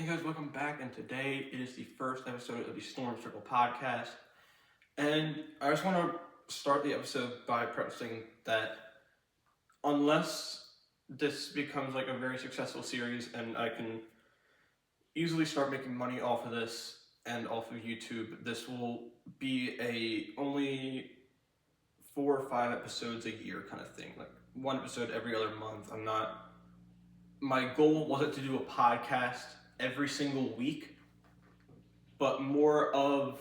Hey guys, welcome back, and today is the first episode of the Storm Circle podcast. And I just want to start the episode by prefacing that unless this becomes like a very successful series and I can easily start making money off of this and off of YouTube, this will be a only 4 or 5 episodes a year kind of thing, like one episode every other month. My goal wasn't to do a podcast every single week, but more of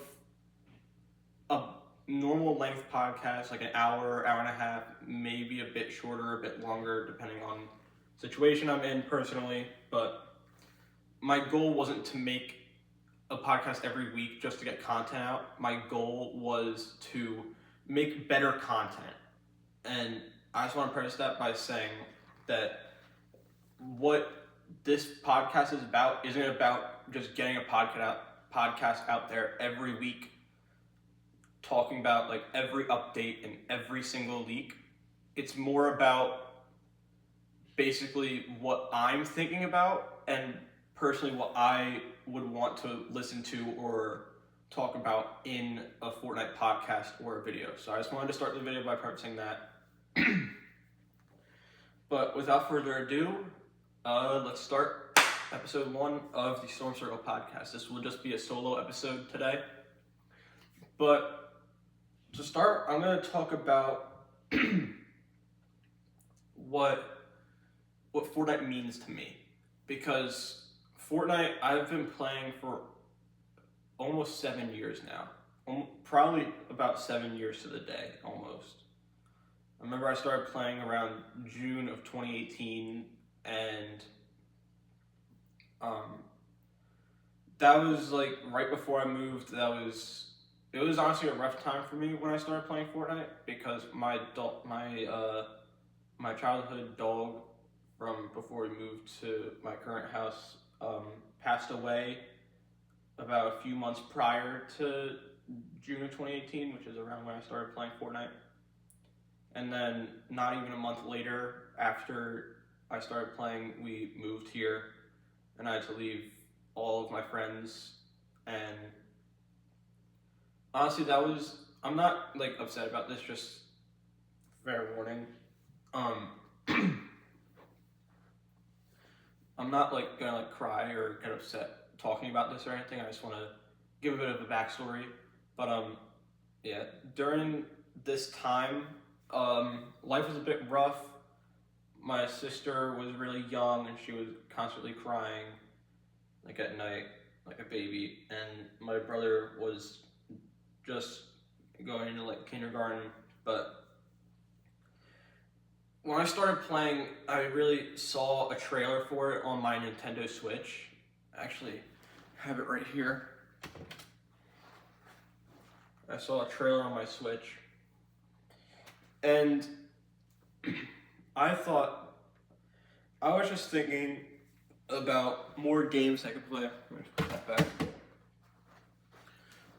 a normal length podcast, like an hour, hour and a half, maybe a bit shorter, a bit longer, depending on the situation I'm in personally. But my goal wasn't to make a podcast every week just to get content out. My goal was to make better content. And I just want to preface that by saying that what this podcast is about isn't about just getting a podcast out there every week, talking about like every update and every single leak. It's more about basically what I'm thinking about and personally what I would want to listen to or talk about in a Fortnite podcast or a video. So I just wanted to start the video by prefacing that. But without further ado, let's start episode 1 of the Storm Circle podcast. This will just be a solo episode today. But to start, I'm going to talk about what Fortnite means to me. Because Fortnite, I've been playing for almost 7 years now. Probably about 7 years to the day, almost. I remember I started playing around June of 2018, and that was like right before I moved. It was honestly a rough time for me when I started playing Fortnite because my childhood dog from before we moved to my current house passed away about a few months prior to June of 2018, which is around when I started playing Fortnite. And then not even a month later, after I started playing, we moved here, and I had to leave all of my friends. And honestly, I'm not like upset about this, just fair warning. I'm not like gonna like cry or get upset talking about this or anything. I just want to give a bit of a backstory. But yeah, during this time, life was a bit rough. My sister was really young and she was constantly crying, like at night, like a baby. And my brother was just going into like kindergarten. But when I started playing, I really saw a trailer for it on my Nintendo Switch. I actually have it right here. I saw a trailer on my Switch. And I was just thinking about more games I could play. Let me put that back.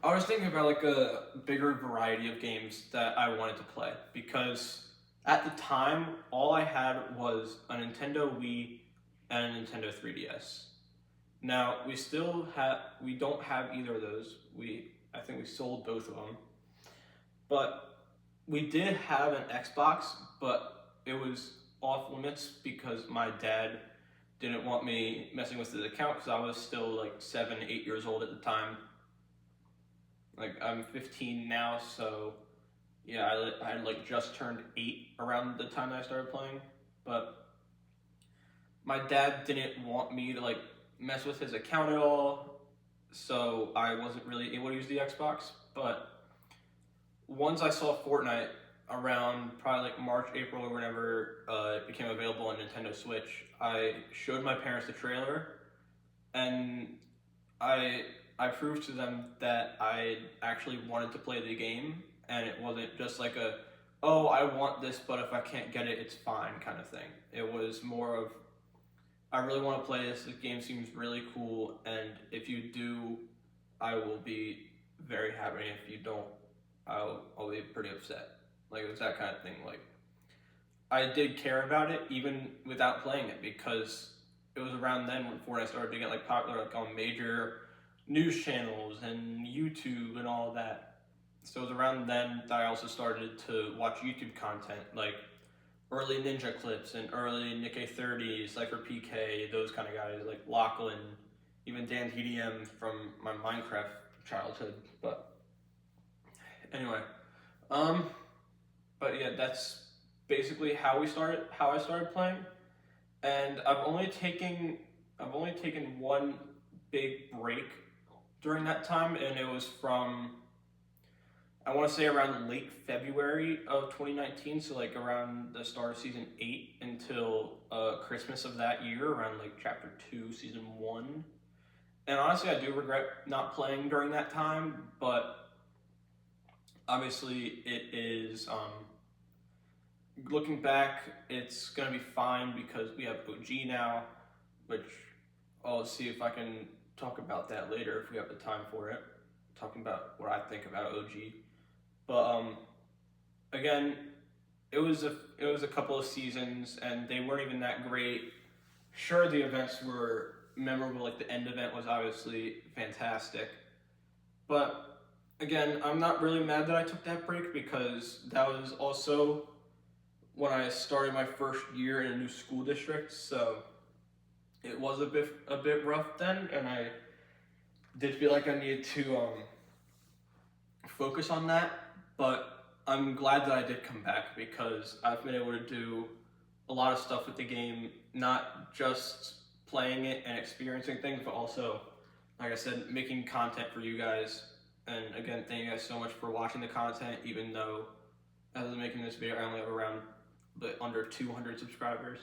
I was thinking about like a bigger variety of games that I wanted to play because at the time, all I had was a Nintendo Wii and a Nintendo 3DS. Now, we don't have either of those. I think we sold both of them. But we did have an Xbox, but it was off limits because my dad didn't want me messing with his account because I was still like 7, 8 years old at the time. Like I'm 15 now, so yeah, I had like just turned 8 around the time that I started playing. But my dad didn't want me to like mess with his account at all, so I wasn't really able to use the Xbox. But once I saw Fortnite around probably like March, April, or whenever it became available on Nintendo Switch, I showed my parents the trailer, and I proved to them that I actually wanted to play the game, and it wasn't just like oh, I want this, but if I can't get it, it's fine kind of thing. It was more of, I really want to play this. The game seems really cool, and if you do, I will be very happy. If you don't, I'll be pretty upset. Like, it was that kind of thing. Like, I did care about it even without playing it because it was around then when Fortnite started to get like popular, like on major news channels and YouTube and all of that. So it was around then that I also started to watch YouTube content, like early Ninja clips and early Nick30, Cypher PK, those kind of guys, like Lachlan, even Dan TDM from my Minecraft childhood. But anyway, but yeah, that's basically how I started playing. And I've only taken one big break during that time, and it was from, I want to say, around late February of 2019, so like around the start of season 8 until Christmas of that year, around like chapter 2, season 1. And honestly, I do regret not playing during that time, but obviously it is, looking back, it's going to be fine because we have OG now, which I'll see if I can talk about that later if we have the time for it, talking about what I think about OG. But again, it was a couple of seasons, and they weren't even that great. Sure, the events were memorable, like the end event was obviously fantastic. But again, I'm not really mad that I took that break because that was also when I started my first year in a new school district, so it was a bit rough then, and I did feel like I needed to focus on that. But I'm glad that I did come back because I've been able to do a lot of stuff with the game, not just playing it and experiencing things, but also, like I said, making content for you guys. And again, thank you guys so much for watching the content, even though as I was making this video, I only have around under 200 subscribers.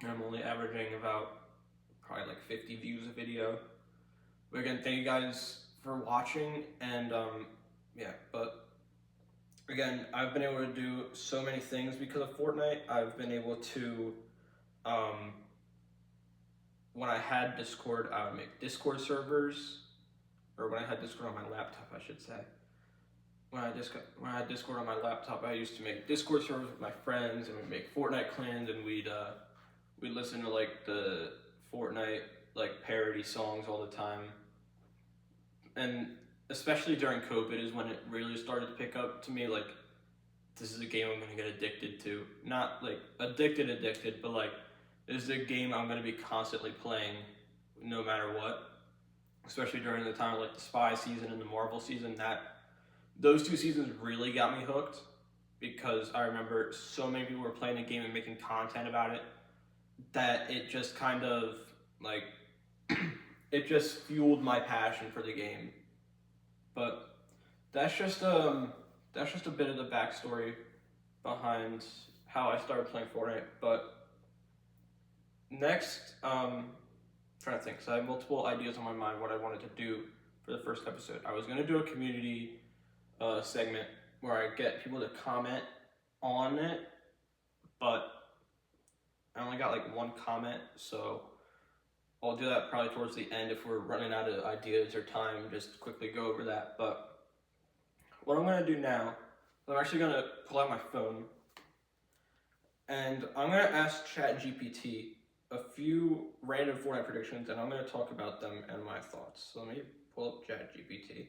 And I'm only averaging about probably like 50 views a video. But again, thank you guys for watching, and yeah, but again, I've been able to do so many things because of Fortnite. I've been able to, when I had Discord, I would make Discord servers, or when I had Discord on my laptop, I should say. When I had Discord on my laptop, I used to make Discord servers with my friends, and we'd make Fortnite clans, and we'd listen to like the Fortnite like parody songs all the time. And especially during COVID is when it really started to pick up to me, like, this is a game I'm gonna get addicted to. Not like addicted, but like, this is a game I'm gonna be constantly playing no matter what. Especially during the time of like the Spy season and the Marvel season, those 2 seasons really got me hooked because I remember so many people were playing the game and making content about it that it just kind of like, it just fueled my passion for the game. But that's just a bit of the backstory behind how I started playing Fortnite. But next, trying to think, because I have multiple ideas on my mind what I wanted to do for the first episode. I was going to do a community segment where I get people to comment on it, but I only got like 1 comment, so I'll do that probably towards the end if we're running out of ideas or time, just quickly go over that. But what I'm going to do now, I'm actually going to pull out my phone, and I'm going to ask ChatGPT a few random Fortnite predictions, and I'm going to talk about them and my thoughts. So let me pull up ChatGPT.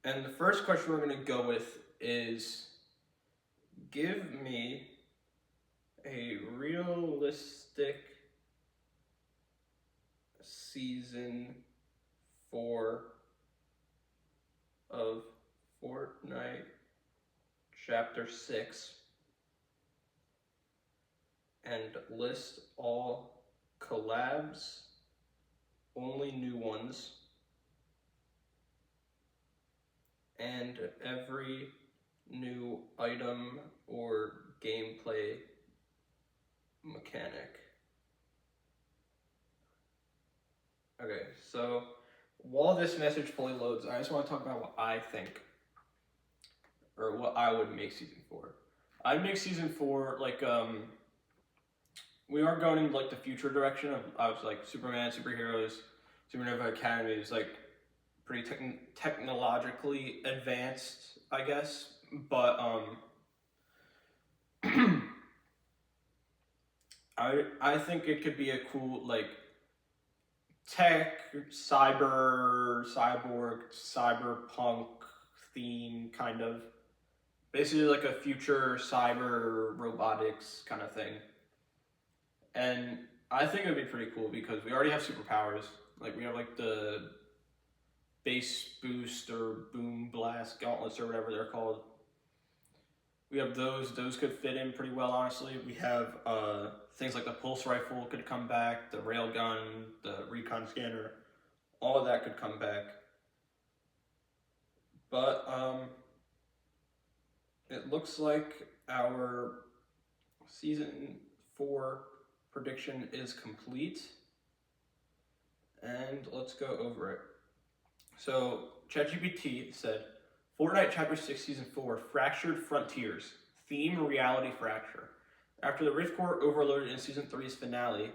And the first question we're going to go with is, give me a realistic season 4 of Fortnite Chapter 6 and list all collabs, only new ones, and every new item or gameplay mechanic. Okay, so while this message fully loads, I just want to talk about what I think, or what I would make season 4. I'd make season 4 like, we are going in like the future direction of, I was like Superman, superheroes, Supernova Academy is like pretty technologically advanced, I guess, but I think it could be a cool like tech, cyberpunk theme kind of. Basically like a future cyber robotics kind of thing. And I think it would be pretty cool because we already have superpowers. Like we have like the base boost or boom blast gauntlets or whatever they're called. We have those. Those could fit in pretty well, honestly. We have things like the pulse rifle could come back, the railgun, the recon scanner. All of that could come back. But it looks like our season 4 prediction is complete. And let's go over it. So ChatGPT said, Fortnite Chapter 6 Season 4 Fractured Frontiers, Theme Reality Fracture. After the Rift Core overloaded in Season 3's finale,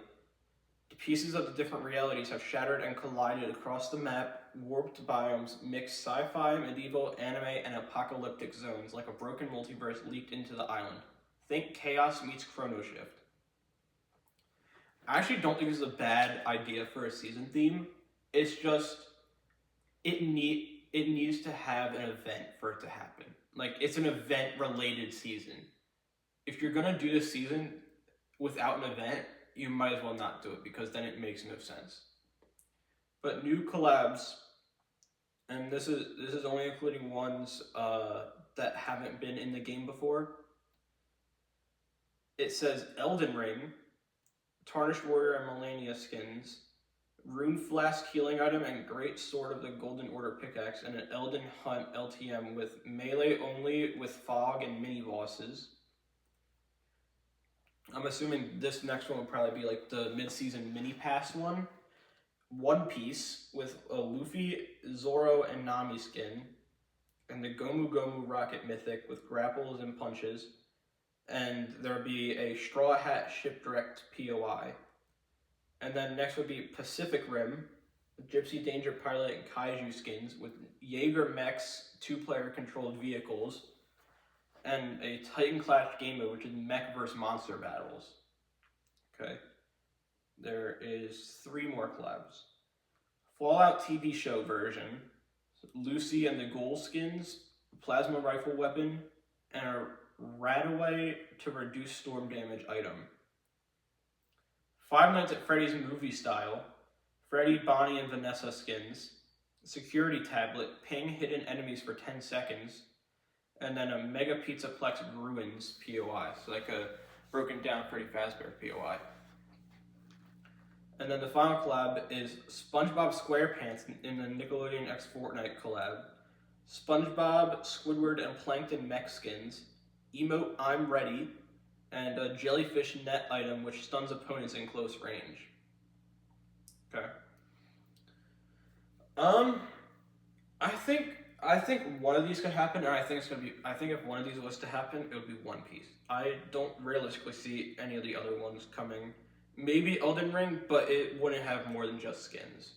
the pieces of the different realities have shattered and collided across the map, warped biomes, mixed sci-fi, medieval, anime, and apocalyptic zones like a broken multiverse leaked into the island. Think Chaos meets Chrono Shift. I actually don't think this is a bad idea for a season theme. It's just, it needs to have an event for it to happen. Like, it's an event-related season. If you're gonna do this season without an event, you might as well not do it because then it makes no sense. But new collabs, and this is only including ones that haven't been in the game before. It says Elden Ring, Tarnished Warrior and Melania skins, Rune Flask healing item and Great Sword of the Golden Order pickaxe, and an Elden Hunt LTM with melee only with fog and mini bosses. I'm assuming this next one will probably be like the mid-season mini pass one. One Piece with a Luffy, Zoro, and Nami skin, and the Gomu Gomu Rocket Mythic with grapples and punches, and there'll be a Straw Hat Shipwrecked POI. And then next would be Pacific Rim, Gypsy Danger Pilot and Kaiju skins with Jaeger Mechs 2-player controlled vehicles, and a Titan Clash game mode, which is mech versus monster battles. Okay. There is 3 more collabs. Fallout TV show version, Lucy and the Ghoul skins, plasma rifle weapon, and a Radaway to reduce storm damage item. Five Nights at Freddy's movie style, Freddy, Bonnie, and Vanessa skins, security tablet, ping hidden enemies for 10 seconds, and then a Mega Pizzaplex Ruins POI, so like a broken down Freddy Fazbear POI. And then the final collab is SpongeBob SquarePants in the Nickelodeon X Fortnite collab, SpongeBob, Squidward, and Plankton mech skins, emote I'm Ready, and a jellyfish net item which stuns opponents in close range. Okay. I think one of these could happen, and I think if one of these was to happen, it would be One Piece. I don't realistically see any of the other ones coming. Maybe Elden Ring, but it wouldn't have more than just skins.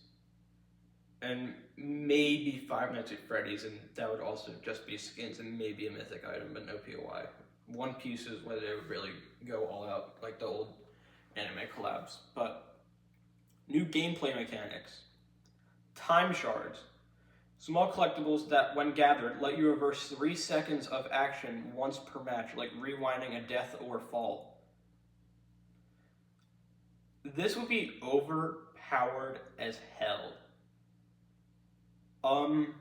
And maybe Five Nights at Freddy's, and that would also just be skins and maybe a mythic item, but no POI. One Piece is where they would really go all out, like the old anime collabs. But new gameplay mechanics. Time shards. Small collectibles that, when gathered, let you reverse 3 seconds of action once per match, like rewinding a death or fall. This would be overpowered as hell. I'm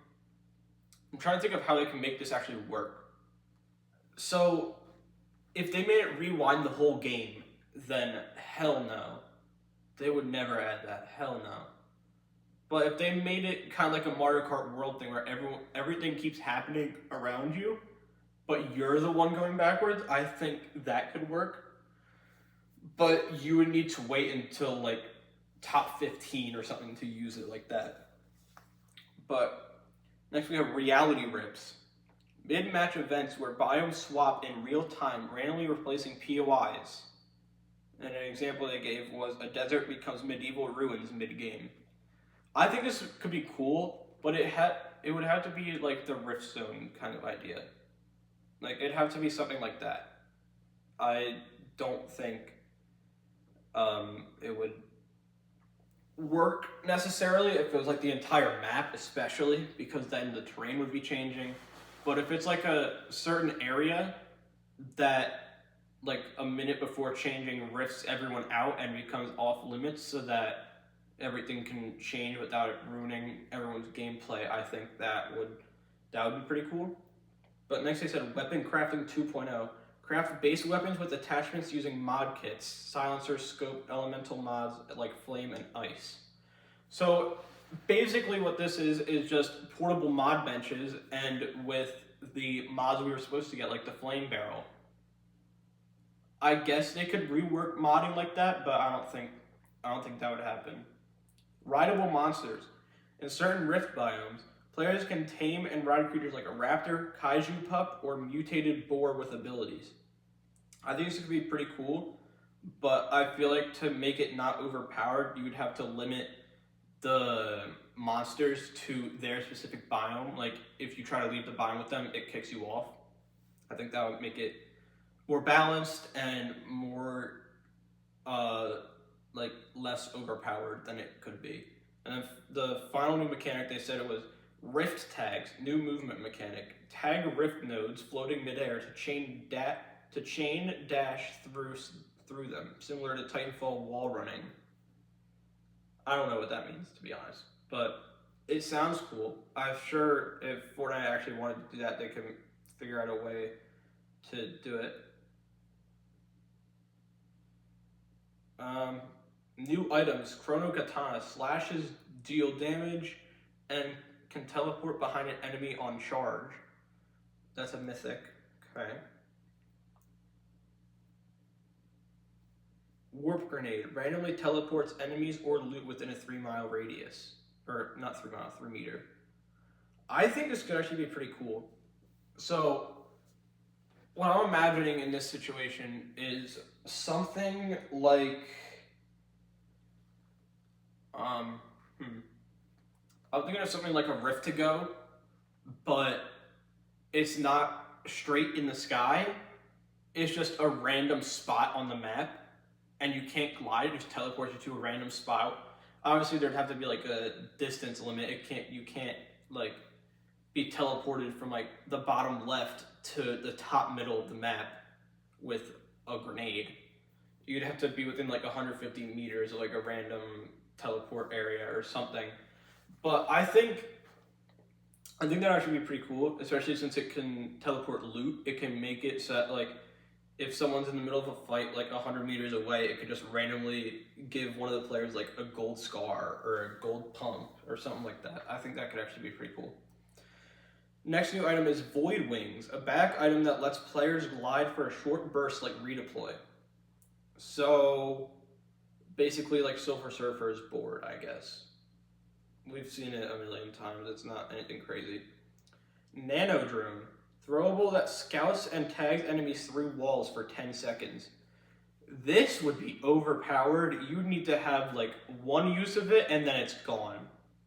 trying to think of how they can make this actually work. So, if they made it rewind the whole game, then hell no. They would never add that. Hell no. But if they made it kind of like a Mario Kart World thing where everything keeps happening around you, but you're the one going backwards, I think that could work. But you would need to wait until like top 15 or something to use it like that. But next we have reality rips. Mid-match events where biomes swap in real time, randomly replacing POIs. And an example they gave was a desert becomes medieval ruins mid-game. I think this could be cool, but it would have to be like the Rift Zone kind of idea. Like, it'd have to be something like that. I don't think it would work necessarily if it was like the entire map, especially because then the terrain would be changing. But if it's like a certain area that like a minute before changing rifts everyone out and becomes off limits so that everything can change without it ruining everyone's gameplay, I think that would be pretty cool. But next they said weapon crafting 2.0. Craft base weapons with attachments using mod kits, silencer, scope, elemental mods like flame and ice. So basically what this is just portable mod benches, and with the mods we were supposed to get, like the flame barrel. I guess they could rework modding like that, but I don't think that would happen. Rideable monsters. In certain rift biomes, players can tame and ride creatures like a raptor, kaiju pup, or mutated boar with abilities. I think this could be pretty cool, but I feel like to make it not overpowered, you would have to limit the monsters to their specific biome. Like, if you try to leave the biome with them, it kicks you off. I think that would make it more balanced and more, like, less overpowered than it could be. And then the final new mechanic, they said it was rift tags, new movement mechanic. Tag rift nodes floating midair to chain dash through them, similar to Titanfall wall running. I don't know what that means, to be honest, but it sounds cool. I'm sure if Fortnite actually wanted to do that, they can figure out a way to do it. New items, Chrono Katana, slashes deal damage and can teleport behind an enemy on charge. That's a mythic. Okay. Warp grenade, randomly teleports enemies or loot within a 3-mile radius. Or not 3 mile, 3 meter. I think this could actually be pretty cool. So what I'm imagining in this situation is something like I'm thinking of something like a Rift to Go, but it's not straight in the sky. It's just a random spot on the map, and you can't glide. It just teleports you to a random spot. Obviously, there'd have to be like a distance limit. You can't like be teleported from like the bottom left to the top middle of the map with a grenade. You'd have to be within like 150 meters of like a random teleport area or something. But I think that actually be pretty cool, especially since it can teleport loot. It can make it so that, like, if someone's in the middle of a fight like 100 meters away, it could just randomly give one of the players like a gold scar or a gold pump or something like that. I think that could actually be pretty cool. Next new item is Void Wings, a back item that lets players glide for a short burst like redeploy. So basically like Silver Surfer's board, I guess. We've seen it a million times. It's not anything crazy. Nano Drone, throwable that scouts and tags enemies through walls for 10 seconds. This would be overpowered. You'd need to have like one use of it and then it's gone.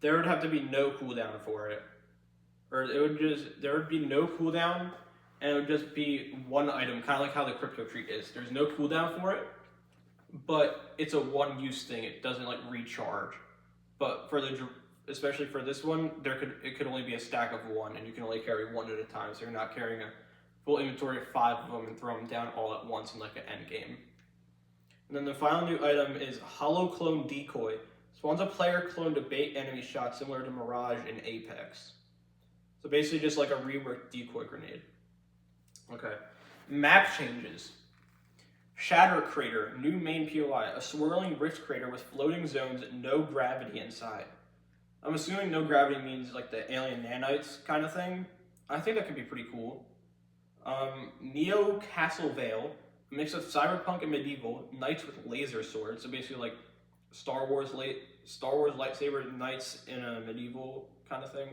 There would have to be no cooldown for it. Or there would be no cooldown, and it would just be one item, kind of like how the Crypto Treat is. There's no cooldown for it, but it's a one-use thing. It doesn't like recharge. But especially for this one, it could only be a stack of one, and you can only carry one at a time. So you're not carrying a full inventory of 5 of them and throw them down all at once in like an end game. And then the final new item is Hollow Clone Decoy. Spawns a player clone to bait enemy shots similar to Mirage in Apex. So basically just like a reworked decoy grenade. Okay. Map changes. Shatter Crater, new main POI. A swirling rift crater with floating zones, no gravity inside. I'm assuming no gravity means like the alien nanites kind of thing. I think that could be pretty cool. Neo Castle Vale, a mix of cyberpunk and medieval, knights with laser swords. So basically like Star Wars lightsaber knights in a medieval kind of thing.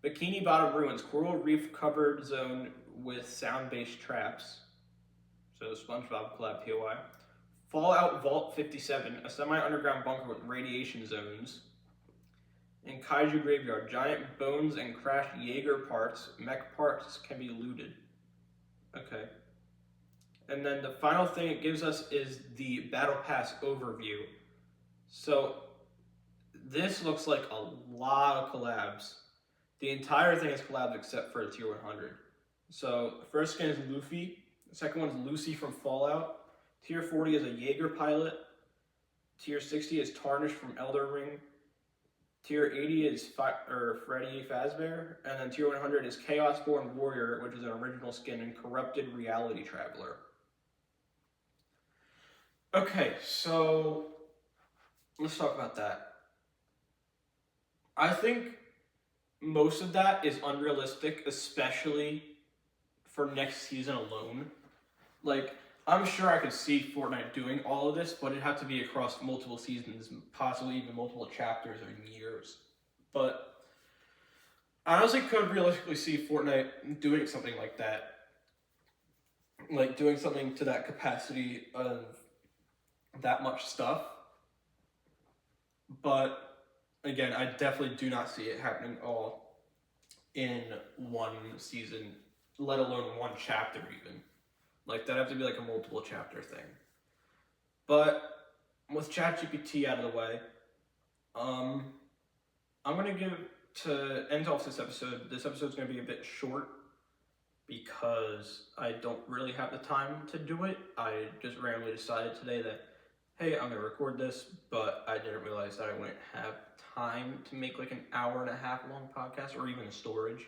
Bikini Bottom Ruins, coral reef covered zone with sound-based traps. So SpongeBob collab POI. Fallout Vault 57, a semi-underground bunker with radiation zones. And Kaiju Graveyard, giant bones and crashed Jaeger parts. Mech parts can be looted. Okay. And then the final thing it gives us is the Battle Pass overview. So this looks like a lot of collabs. The entire thing is collabs except for Tier 100. So the first skin is Luffy. The second one is Lucy from Fallout. Tier 40 is a Jaeger pilot. Tier 60 is Tarnished from Elder Ring. Tier 80 is Freddy Fazbear. And then Tier 100 is Chaosborn Warrior, which is an original skin, and Corrupted Reality Traveler. Okay, so let's talk about that. I think most of that is unrealistic, especially for next season alone. Like, I'm sure I could see Fortnite doing all of this, but it'd have to be across multiple seasons, possibly even multiple chapters or years. But I honestly could realistically see Fortnite doing something like that. Like, doing something to that capacity of that much stuff. But, again, I definitely do not see it happening all in one season, let alone one chapter even. Like, that'd have to be like a multiple chapter thing. But with ChatGPT out of the way, I'm going to end off this episode's going to be a bit short because I don't really have the time to do it. I just randomly decided today that, hey, I'm going to record this, but I didn't realize that I wouldn't have time to make like an hour and a half long podcast or even storage.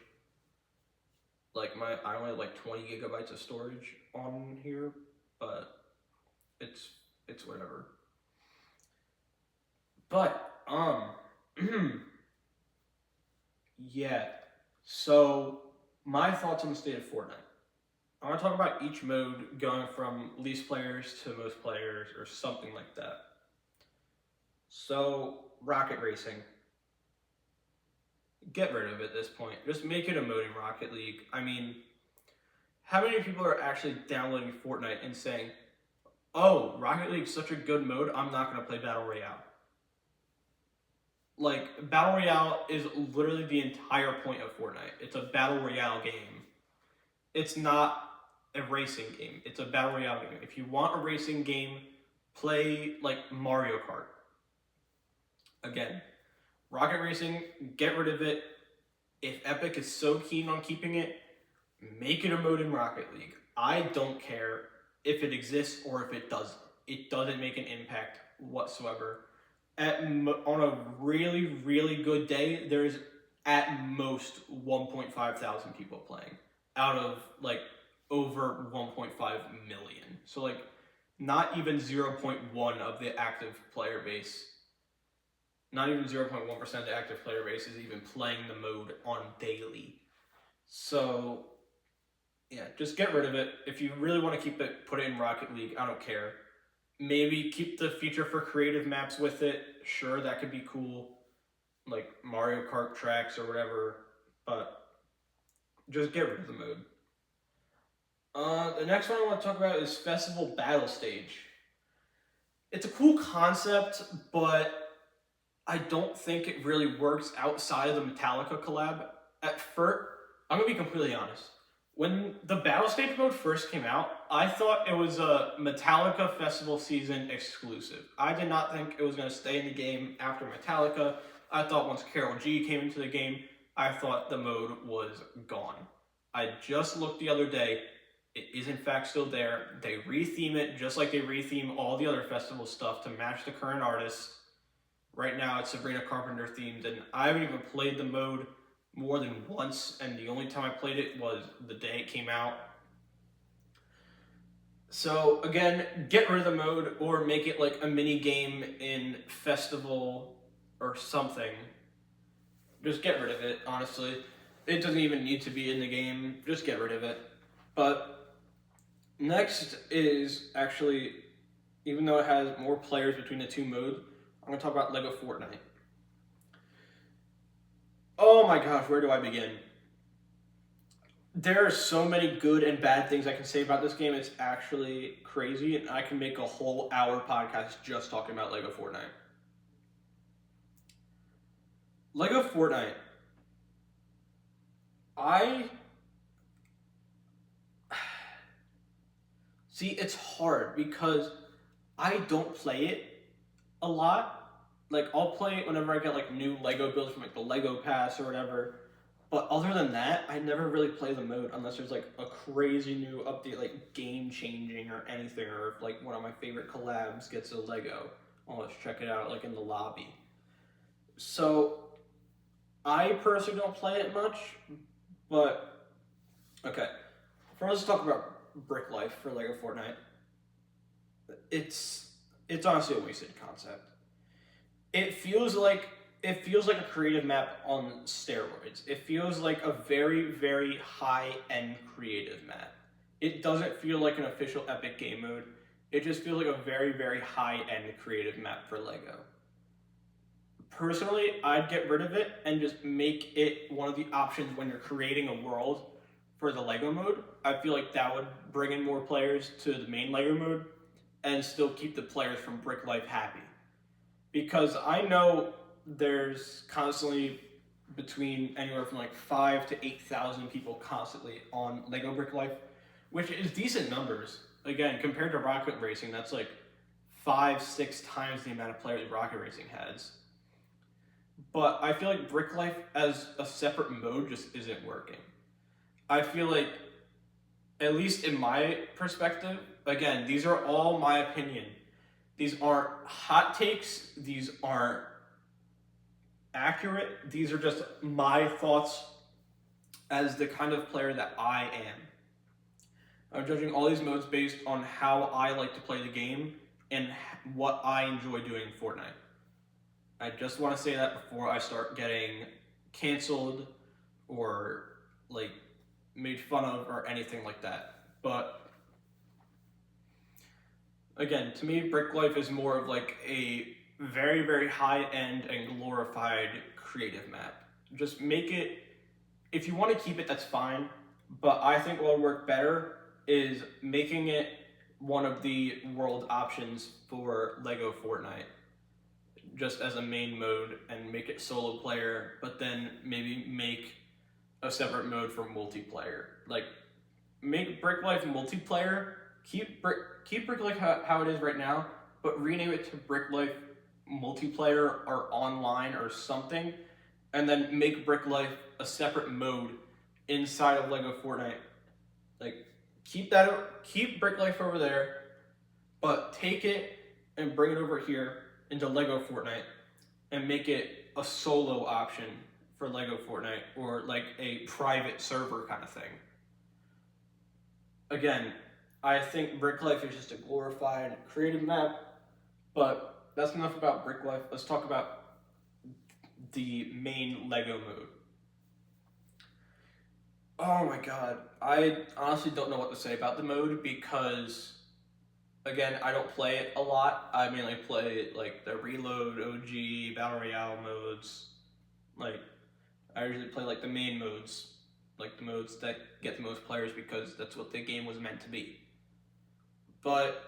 Like I only have like 20 gigabytes of storage on here, but it's whatever. But yeah. So my thoughts on the state of Fortnite. I want to talk about each mode going from least players to most players or something like that. So rocket racing. Get rid of it at this point. Just make it a mode in Rocket League. I mean, how many people are actually downloading Fortnite and saying, oh, Rocket League's such a good mode, I'm not going to play Battle Royale. Like, Battle Royale is literally the entire point of Fortnite. It's a Battle Royale game. It's not a racing game. It's a Battle Royale game. If you want a racing game, play, like, Mario Kart. Again, Rocket Racing, get rid of it. If Epic is so keen on keeping it, make it a mode in Rocket League. I don't care if it exists or if it doesn't. It doesn't make an impact whatsoever. On a really, really good day, there's at most 1.5 thousand people playing out of like over 1.5 million. So like not even 0.1 of the active player base. Not even 0.1% of the active player base is even playing the mode on daily. So, yeah, just get rid of it. If you really want to keep it, put it in Rocket League. I don't care. Maybe keep the feature for creative maps with it. Sure, that could be cool. Like Mario Kart tracks or whatever. But just get rid of the mode. The next one I want to talk about is Festival Battle Stage. It's a cool concept, but I don't think it really works outside of the Metallica collab. At first, I'm going to be completely honest. When the Battle Stage mode first came out, I thought it was a Metallica festival season exclusive. I did not think it was going to stay in the game after Metallica. I thought once Karol G came into the game, I thought the mode was gone. I just looked the other day. It is in fact still there. They retheme it just like they retheme all the other festival stuff to match the current artists. Right now it's Sabrina Carpenter themed, and I haven't even played the mode more than once, and the only time I played it was the day it came out. So again, get rid of the mode or make it like a mini game in Festival or something. Just get rid of it, honestly. It doesn't even need to be in the game. Just get rid of it. But next is actually, even though it has more players between the two modes, I'm going to talk about LEGO Fortnite. Oh my gosh, where do I begin? There are so many good and bad things I can say about this game. It's actually crazy, and I can make a whole hour podcast just talking about LEGO Fortnite. LEGO Fortnite. See, it's hard because I don't play it a lot. Like, I'll play it whenever I get like new Lego builds from like the Lego Pass or whatever. But other than that, I never really play the mode unless there's like a crazy new update, like game changing or anything, or if like one of my favorite collabs gets a Lego. I'll just check it out like in the lobby. So I personally don't play it much, but okay. First, let's talk about Brick Life for Lego Fortnite. It's honestly a wasted concept. It feels like a creative map on steroids. It feels like a very, very high-end creative map. It doesn't feel like an official Epic game mode. It just feels like a very, very high-end creative map for Lego. Personally, I'd get rid of it and just make it one of the options when you're creating a world for the Lego mode. I feel like that would bring in more players to the main Lego mode and still keep the players from Brick Life happy. Because I know there's constantly between anywhere from like 5,000 to 8,000 people constantly on Lego Brick Life, which is decent numbers. Again, compared to Rocket Racing, that's like 5-6 times the amount of players Rocket Racing has. But I feel like Brick Life as a separate mode just isn't working. I feel like, at least in my perspective, again, these are all my opinion. These aren't hot takes. These aren't accurate. These are just my thoughts as the kind of player that I am. I'm judging all these modes based on how I like to play the game and what I enjoy doing in Fortnite. I just want to say that before I start getting canceled or like made fun of or anything like that. But again, to me, Brick Life is more of like a very, very high-end and glorified creative map. Just make it, if you want to keep it, that's fine. But I think what would work better is making it one of the world options for Lego Fortnite, just as a main mode, and make it solo player, but then maybe make a separate mode for multiplayer. Like, make Brick Life multiplayer, keep Brick Life how it is right now, but rename it to Brick Life multiplayer or online or something, and then make Brick Life a separate mode inside of Lego Fortnite. Like, keep Brick Life over there, but take it and bring it over here into Lego Fortnite and make it a solo option for Lego Fortnite, or like a private server kind of thing. Again, I think Brick Life is just a glorified creative map, but that's enough about Brick Life. Let's talk about the main Lego mode. Oh my god, I honestly don't know what to say about the mode because, again, I don't play it a lot. I mainly play like the Reload, OG, Battle Royale modes. Like, I usually play like the main modes, like the modes that get the most players because that's what the game was meant to be. But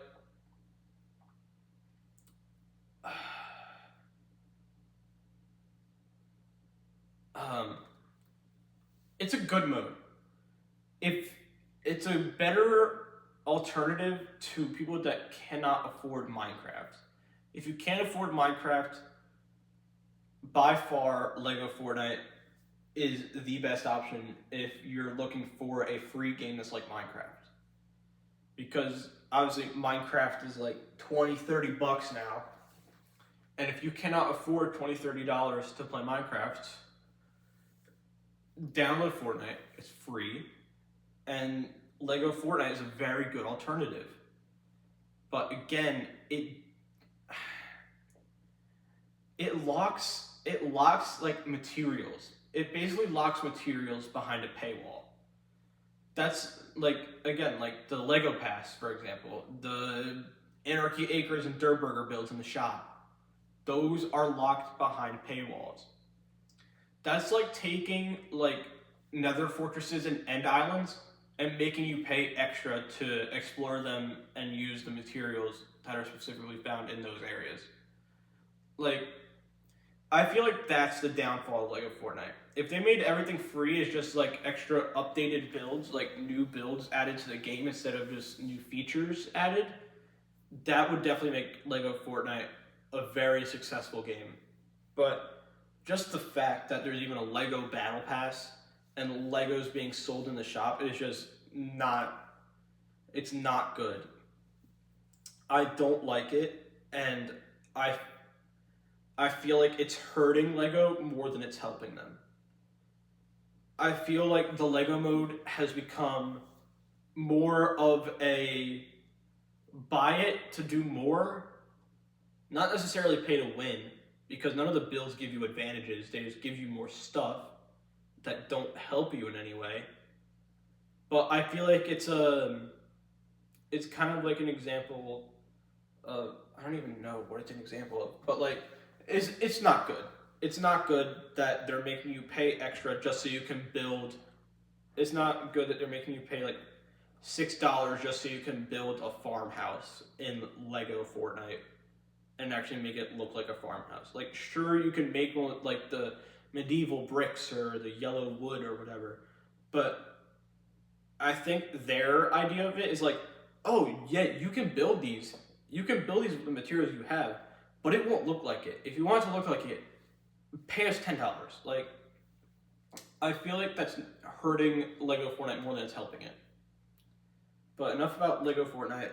it's a good mode. If it's a better alternative to people that cannot afford Minecraft. If you can't afford Minecraft, by far Lego Fortnite is the best option if you're looking for a free game that's like Minecraft. Because obviously Minecraft is like $20-30 now. And if you cannot afford $20-30 to play Minecraft, download Fortnite. It's free. And Lego Fortnite is a very good alternative. But again, it locks like materials. It basically locks materials behind a paywall. That's like, again, like the Lego Pass, for example, the Anarchy Acres and Dirt Burger builds in the shop. Those are locked behind paywalls. That's like taking like nether fortresses and end islands and making you pay extra to explore them and use the materials that are specifically found in those areas. Like, I feel like that's the downfall of Lego Fortnite. if they made everything free as just like extra updated builds, like new builds added to the game instead of just new features added, that would definitely make Lego Fortnite a very successful game. But just the fact that there's even a Lego Battle Pass and Legos being sold in the shop is just not, it's not good. I don't like it, and I I feel like it's hurting Lego more than it's helping them. I feel like the Lego mode has become more of a buy it to do more, not necessarily pay to win, because none of the builds give you advantages. They just give you more stuff that don't help you in any way. But I feel like it's kind of like an example of, I don't even know what it's an example of, but like it's not good. It's not good that they're making you pay extra just so you can build. It's not good that they're making you pay like $6 just so you can build a farmhouse in Lego Fortnite and actually make it look like a farmhouse. Like, sure, you can make one with like the medieval bricks or the yellow wood or whatever, but I think their idea of it is like, oh yeah, you can build these. You can build these with the materials you have, but it won't look like it. If you want it to look like it, pay us $10. Like, I feel like that's hurting Lego Fortnite more than it's helping it. But enough about Lego Fortnite.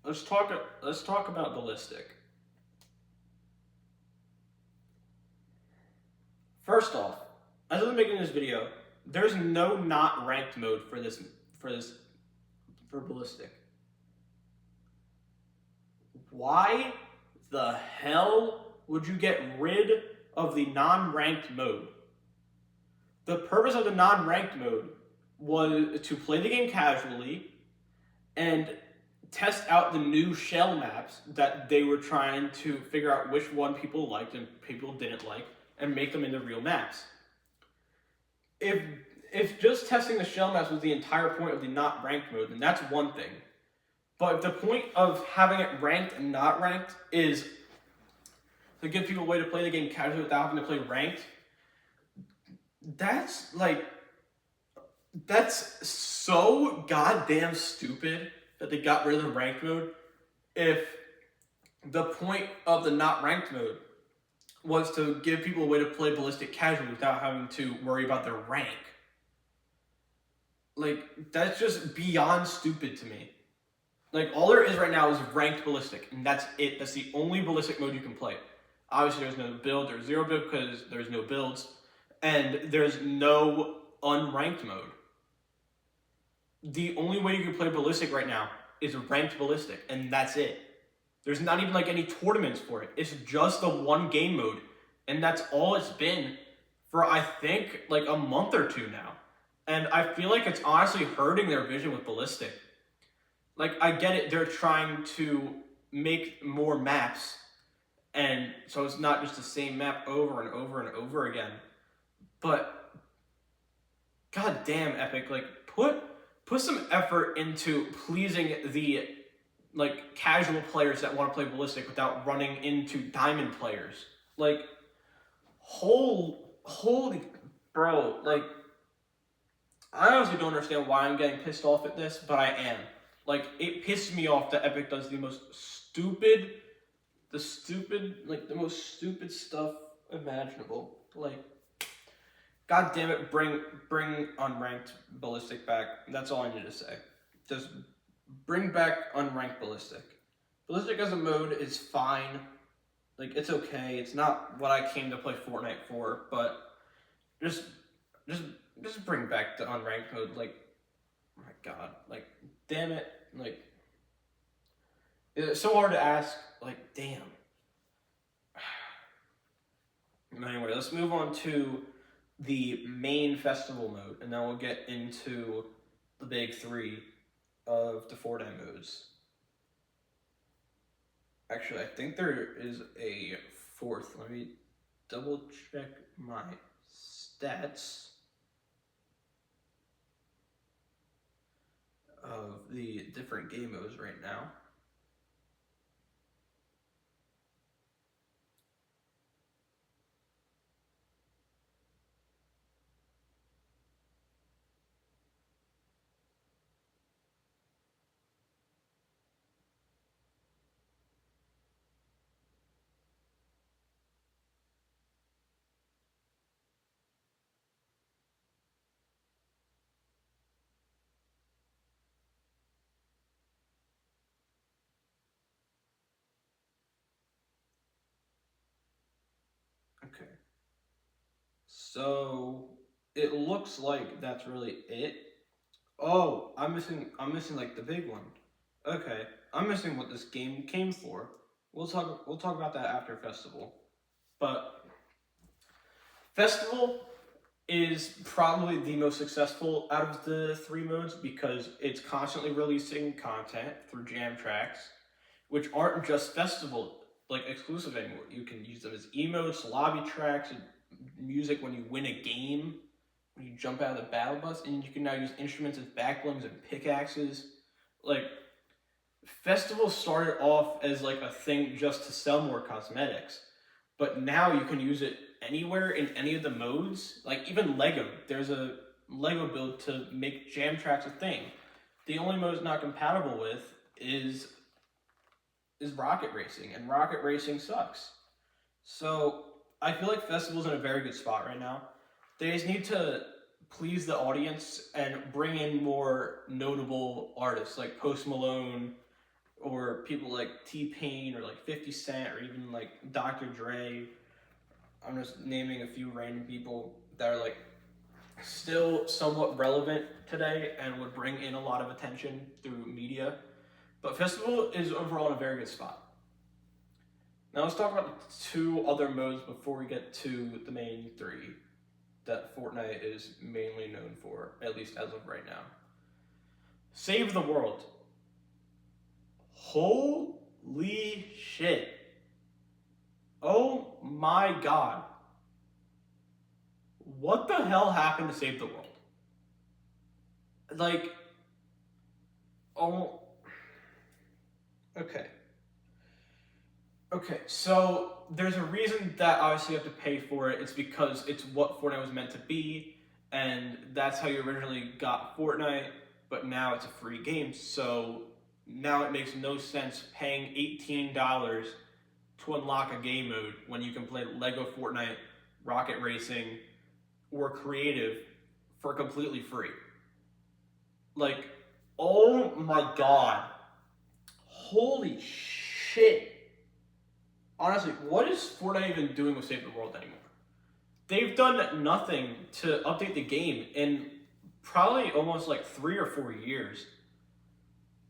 Let's talk about Ballistic. First off, as I'm making this video, there's no not ranked mode for Ballistic. Why the hell would you get rid of the non-ranked mode? The purpose of the non-ranked mode was to play the game casually and test out the new shell maps that they were trying to figure out which one people liked and people didn't like and make them into real maps. If just testing the shell maps was the entire point of the not ranked mode, then that's one thing. But if the point of having it ranked and not ranked is to give people a way to play the game casually without having to play ranked, that's so goddamn stupid that they got rid of the ranked mode. If the point of the not ranked mode was to give people a way to play Ballistic casually without having to worry about their rank. Like, that's just beyond stupid to me. Like, all there is right now is ranked Ballistic, and that's it. That's the only Ballistic mode you can play. Obviously, there's no build, there's zero build because there's no builds, and there's no unranked mode. The only way you can play Ballistic right now is ranked Ballistic, and that's it. There's not even like any tournaments for it. It's just the one game mode, and that's all it's been for, I think, like a month or two now. And I feel like it's honestly hurting their vision with Ballistic. Like, I get it, they're trying to make more maps, and so it's not just the same map over and over and over again. But god damn, Epic, like put some effort into pleasing the like casual players that want to play Ballistic without running into diamond players. Like, holy bro, like, I honestly don't understand why I'm getting pissed off at this, but I am. Like, it pissed me off that Epic does the most stupid stuff imaginable. Like, god damn it, bring unranked Ballistic back. That's all I need to say. Just bring back unranked Ballistic. Ballistic as a mode is fine. Like, it's okay. It's not what I came to play Fortnite for, but just bring back the unranked mode. Like, oh my god, like, damn it. Like, it's so hard to ask. Like, damn. Anyway, let's move on to the main festival mode, and then we'll get into the big three of the Fortnite modes. Actually, I think there is a fourth. Let me double check my stats of the different game modes right now. So it looks like that's really it. Oh, I'm missing like the big one. Okay, I'm missing what this game came for. We'll talk about that after festival. But festival is probably the most successful out of the three modes because it's constantly releasing content through jam tracks, which aren't just festival like exclusive anymore. You can use them as emotes, lobby tracks, and music when you win a game, when you jump out of the battle bus, and you can now use instruments as backblings and pickaxes. Like festivals started off as like a thing just to sell more cosmetics, but now you can use it anywhere in any of the modes. Like even Lego, there's a Lego build to make jam tracks a thing. The only mode it's not compatible with is rocket racing, and rocket racing sucks. So I feel like festivals in a very good spot right now. They just need to please the audience and bring in more notable artists like Post Malone or people like T-Pain or like 50 Cent or even like Dr. Dre. I'm just naming a few random people that are like still somewhat relevant today and would bring in a lot of attention through media. But festival is overall in a very good spot. Now let's talk about the two other modes before we get to the main three that Fortnite is mainly known for, at least as of right now. Save the world. Holy shit. Oh my god. What the hell happened to Save the World? Like, oh, okay. Okay, so there's a reason that obviously you have to pay for it. It's because it's what Fortnite was meant to be, and that's how you originally got Fortnite, but now it's a free game, so now it makes no sense paying $18 to unlock a game mode when you can play Lego Fortnite, Rocket Racing, or Creative for completely free. Like, oh my god. Holy shit. Honestly, what is Fortnite even doing with Save the World anymore? They've done nothing to update the game in probably almost like 3 or 4 years.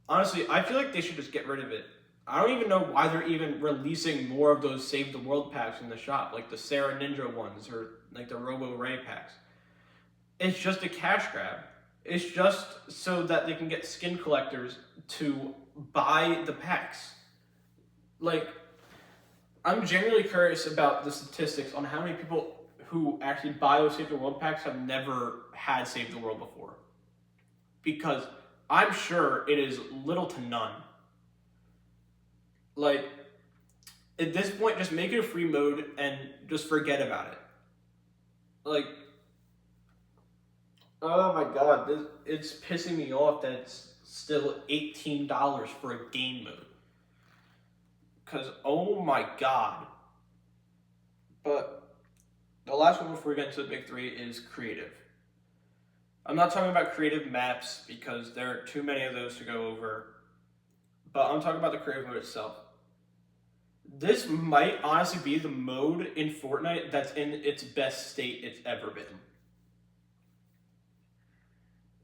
Honestly, I feel like they should just get rid of it. I don't even know why they're even releasing more of those Save the World packs in the shop, like the Sarah Ninja ones or like the Robo Ray packs. It's just a cash grab. It's just so that they can get skin collectors to buy the packs. Like, I'm genuinely curious about the statistics on how many people who actually buy those Save the World packs have never had Save the World before. Because I'm sure it is little to none. Like, at this point, just make it a free mode and just forget about it. Like, oh my god, it's pissing me off that it's still $18 for a game mode. Because, oh my god. But the last one before we get into the big three is creative. I'm not talking about creative maps because there are too many of those to go over. But I'm talking about the creative mode itself. This might honestly be the mode in Fortnite that's in its best state it's ever been.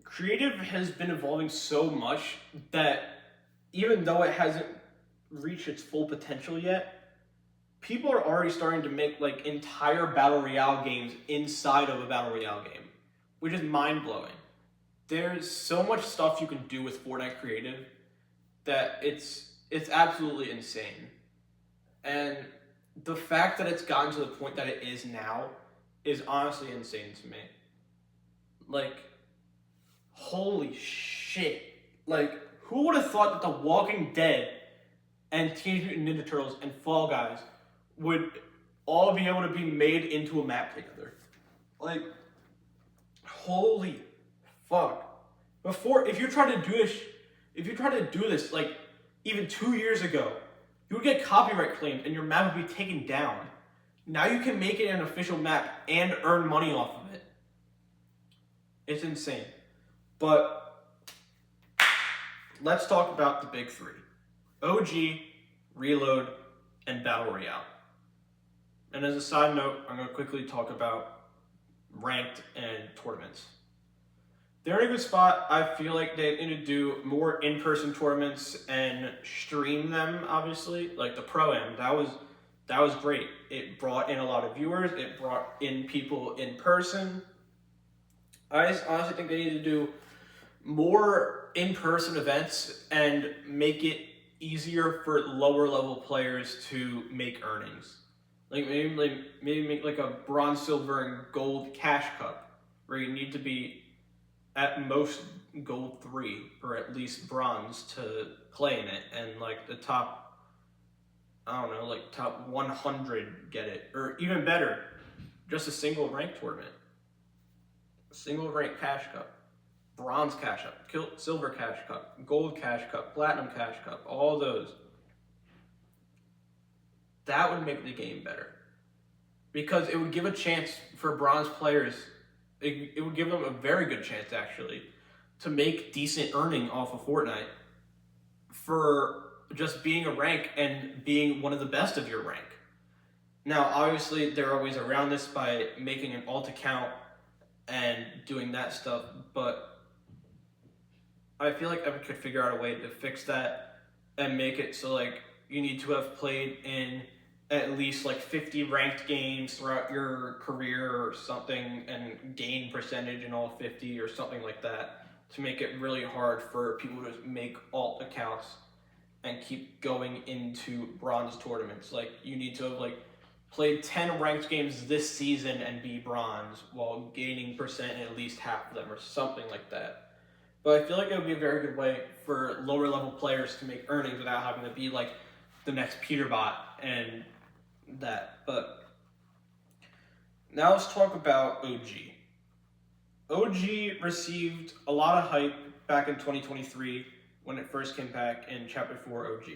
Creative has been evolving so much that even though it hasn't reached its full potential yet, people are already starting to make like entire battle royale games inside of a battle royale game, which is mind-blowing. There's so much stuff you can do with Fortnite Creative that it's absolutely insane. And the fact that it's gotten to the point that it is now is honestly insane to me. Like, holy shit. Like, who would have thought that The Walking Dead and Teenage Mutant Ninja Turtles and Fall Guys would all be able to be made into a map together? Like, holy fuck. Before, if you tried to do this like even 2 years ago, you would get copyright claimed and your map would be taken down. Now you can make it an official map and earn money off of it. It's insane. But let's talk about the big three. OG, Reload, and Battle Royale. And as a side note, I'm going to quickly talk about ranked and tournaments. They're in a good spot. I feel like they need to do more in-person tournaments and stream them. Obviously, like the Pro-Am, that was great. It brought in a lot of viewers. It brought in people in person. I just honestly think they need to do more in-person events and make it easier for lower level players to make earnings. Maybe make like a bronze, silver, and gold cash cup where you need to be at most gold 3 or at least bronze to play in it, and like the top, I don't know, like top 100 get it, or even better, just a single rank tournament, single rank cash cup, bronze cash cup, silver cash cup, gold cash cup, platinum cash cup, all those. That would make the game better, because it would give a chance for bronze players. It would give them a very good chance, actually, to make decent earning off of Fortnite for just being a rank and being one of the best of your rank. Now, obviously, there are ways around this by making an alt account and doing that stuff, but I feel like Epic could figure out a way to fix that and make it so like you need to have played in at least like 50 ranked games throughout your career or something, and gain percentage in all 50 or something like that, to make it really hard for people to make alt accounts and keep going into bronze tournaments. Like you need to have like played 10 ranked games this season and be bronze while gaining percent in at least half of them or something like that. But I feel like it would be a very good way for lower level players to make earnings without having to be like the next Peterbot and that. But now let's talk about OG. OG received a lot of hype back in 2023 when it first came back in Chapter 4 OG.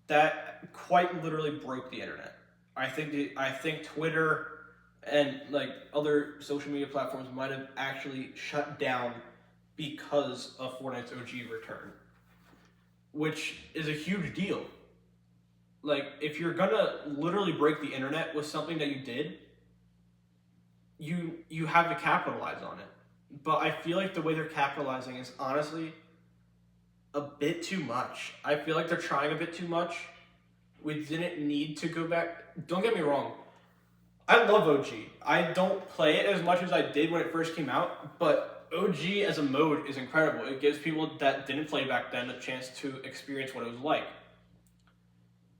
That quite literally broke the internet. I think Twitter and like other social media platforms might have actually shut down because of Fortnite's OG return, which is a huge deal. Like, if you're gonna literally break the internet with something that you did, you have to capitalize on it. But I feel like the way they're capitalizing is honestly a bit too much. I feel like they're trying a bit too much. We didn't need to go back. Don't get me wrong. I love OG. I don't play it as much as I did when it first came out, but OG as a mode is incredible. It gives people that didn't play back then a chance to experience what it was like.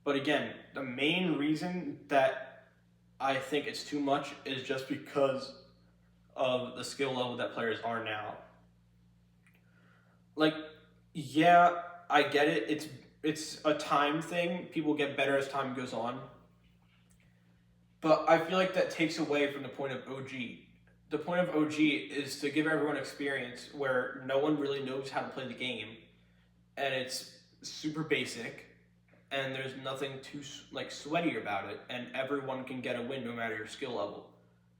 But again, the main reason that I think it's too much is just because of the skill level that players are now. Like, yeah, I get it. It's a time thing. People get better as time goes on. But I feel like that takes away from the point of OG. The point of OG is to give everyone experience where no one really knows how to play the game, and it's super basic, and there's nothing too like sweaty about it, and everyone can get a win no matter your skill level.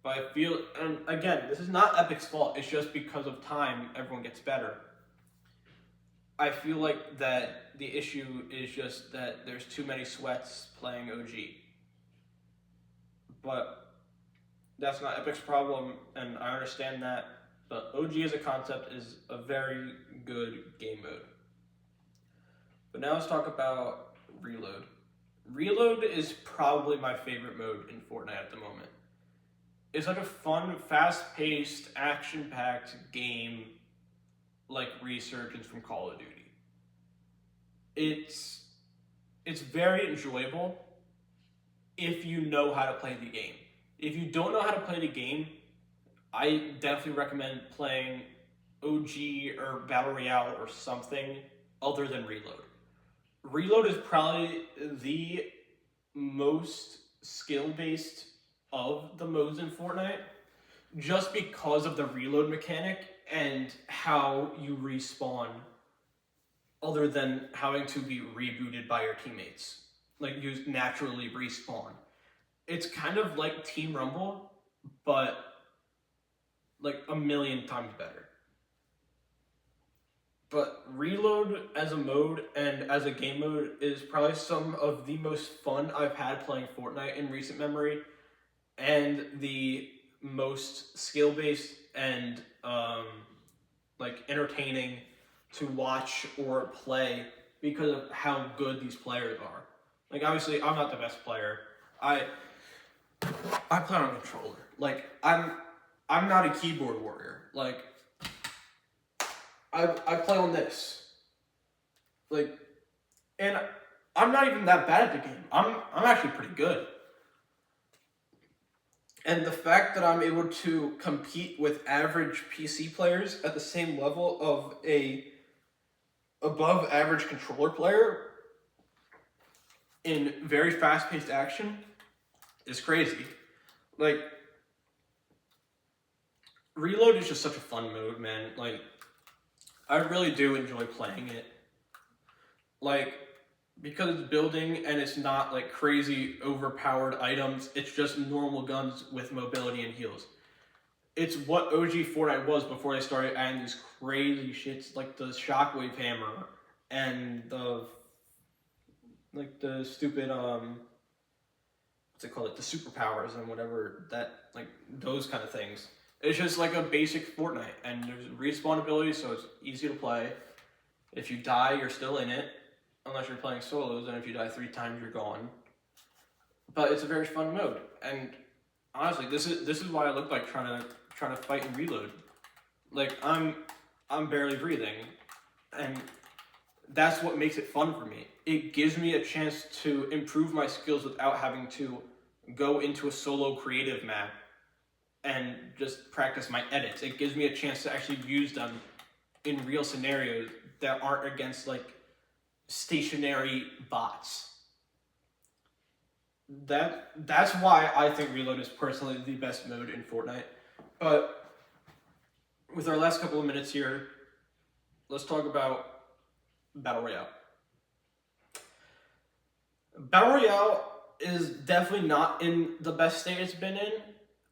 But I feel, and again, this is not Epic's fault. It's just because of time, everyone gets better. I feel like that the issue is just that there's too many sweats playing OG. But that's not Epic's problem, and I understand that. But OG as a concept is a very good game mode. But now let's talk about Reload. Reload is probably my favorite mode in Fortnite at the moment. It's like a fun, fast-paced, action-packed game like Resurgence from Call of Duty. It's very enjoyable if you know how to play the game. If you don't know how to play the game, I definitely recommend playing OG or Battle Royale or something other than Reload. Reload is probably the most skill-based of the modes in Fortnite, just because of the reload mechanic and how you respawn, other than having to be rebooted by your teammates. Like, you naturally respawn. It's kind of like Team Rumble, but like a million times better. But Reload as a mode and as a game mode is probably some of the most fun I've had playing Fortnite in recent memory, and the most skill-based and like entertaining to watch or play because of how good these players are. Like, obviously, I'm not the best player. I play on a controller. Like, I'm not a keyboard warrior. Like, I play on this. Like, and I'm not even that bad at the game. I'm actually pretty good. And the fact that I'm able to compete with average PC players at the same level of a above average controller player in very fast-paced action is crazy. Like, Reload is just such a fun mode, man. Like, I really do enjoy playing it. Like, because it's building and it's not like crazy overpowered items, it's just normal guns with mobility and heals. It's what OG Fortnite was before they started adding these crazy shits like the shockwave hammer and the stupid what's it called, like the superpowers and whatever, that, like, those kind of things. It's just like a basic Fortnite, and there's respawn ability, so it's easy to play. If you die, you're still in it, unless you're playing solos, and if you die 3 times, you're gone. But it's a very fun mode, and honestly, this is why I look like trying to fight and reload. Like, I'm barely breathing, and that's what makes it fun for me. It gives me a chance to improve my skills without having to go into a solo creative map and just practice my edits. It gives me a chance to actually use them in real scenarios that aren't against, like, stationary bots. That's why I think Reload is personally the best mode in Fortnite. But with our last couple of minutes here, let's talk about Battle Royale. Battle Royale is definitely not in the best state it's been in,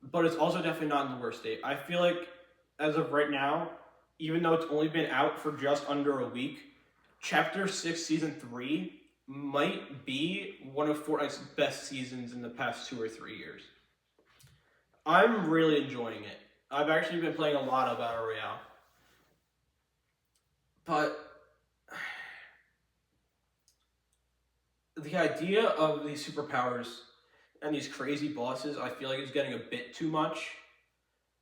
but it's also definitely not in the worst state. I feel like, as of right now, even though it's only been out for just under a week, Chapter 6 Season 3 might be one of Fortnite's best seasons in the past 2 or 3 years. I'm really enjoying it. I've actually been playing a lot of Battle Royale. But the idea of these superpowers and these crazy bosses, I feel like it's getting a bit too much.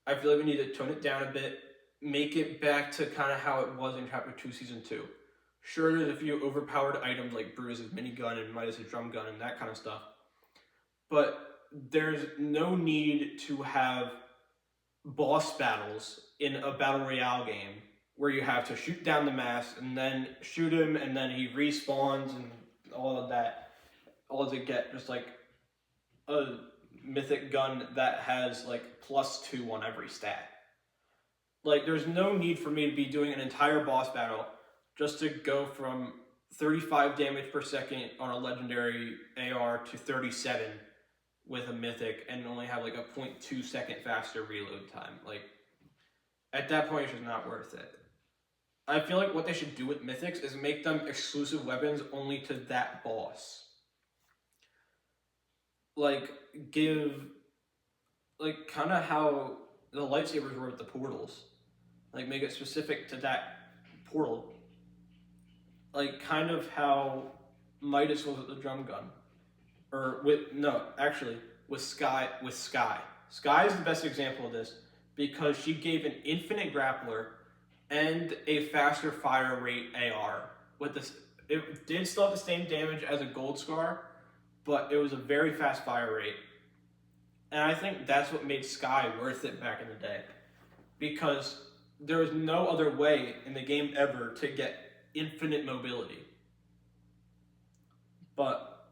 I feel like we need to tone it down a bit, make it back to kind of how it was in Chapter 2 Season 2. Sure, there's a few overpowered items like Bruce's minigun and Midas' drum gun and that kind of stuff. But there's no need to have boss battles in a Battle Royale game where you have to shoot down the mask and then shoot him and then he respawns and all of that. All to get just like a mythic gun that has like +2 on every stat. Like, there's no need for me to be doing an entire boss battle just to go from 35 damage per second on a legendary AR to 37 with a mythic and only have like a 0.2 second faster reload time. Like, at that point, it's just not worth it. I feel like what they should do with mythics is make them exclusive weapons only to that boss. Like, give, like, kind of how the lightsabers were with the portals. Like, make it specific to that portal. Like, kind of how Midas was with the drum gun. Or with Sky. Sky is the best example of this because she gave an infinite grappler and a faster fire rate AR. With this, it did still have the same damage as a gold scar, but it was a very fast fire rate. And I think that's what made Sky worth it back in the day. Because there was no other way in the game ever to get infinite mobility. But,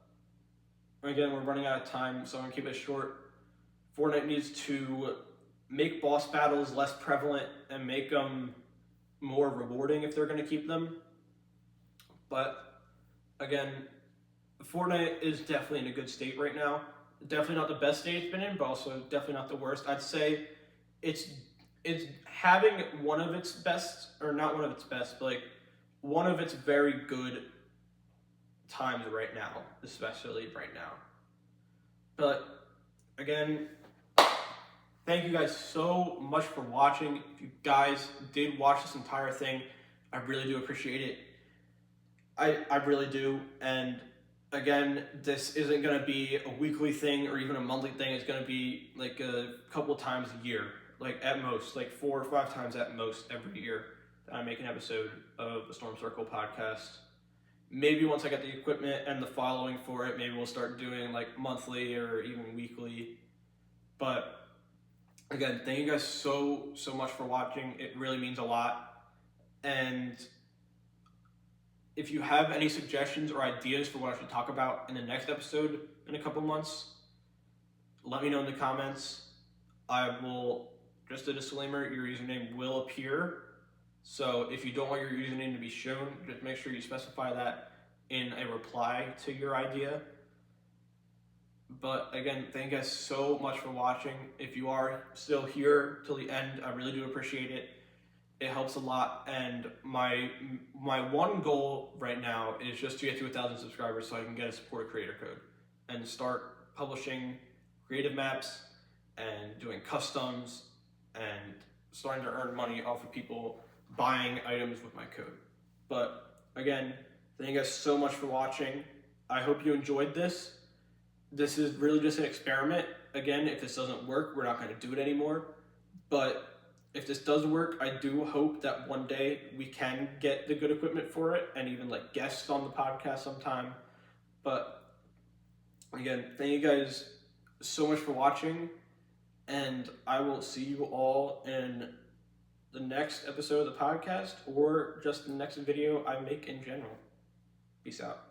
again, we're running out of time, so I'm going to keep it short. Fortnite needs to make boss battles less prevalent and make them more rewarding if they're going to keep them. But, again, Fortnite is definitely in a good state right now. Definitely not the best state it's been in, but also definitely not the worst. I'd say it's having one of its best, or not one of its best, but like one of its very good times right now, especially right now. But again, Thank you guys so much for watching. If you guys did watch this entire thing, I really do appreciate it. I really do. And again, this isn't going to be a weekly thing or even a monthly thing. It's going to be like a couple of times a year, like at most, like 4 or 5 times at most every year that I make an episode of the Storm Circle podcast. Maybe once I get the equipment and the following for it, maybe we'll start doing like monthly or even weekly. But again, thank you guys so much for watching. It really means a lot. And if you have any suggestions or ideas for what I should talk about in the next episode in a couple months, let me know in the comments. I will, just a disclaimer, your username will appear. So if you don't want your username to be shown, just make sure you specify that in a reply to your idea. But again, thank you guys so much for watching. If you are still here till the end, I really do appreciate it. It helps a lot, and my one goal right now is just to get to 1,000 subscribers so I can get a support creator code and start publishing creative maps and doing customs and starting to earn money off of people buying items with my code. But again, thank you guys so much for watching. I hope you enjoyed this. This is really just an experiment. Again, if this doesn't work, we're not going to do it anymore. But if this does work, I do hope that one day we can get the good equipment for it and even like guests on the podcast sometime. But again, thank you guys so much for watching, and I will see you all in the next episode of the podcast or just the next video I make in general. Peace out.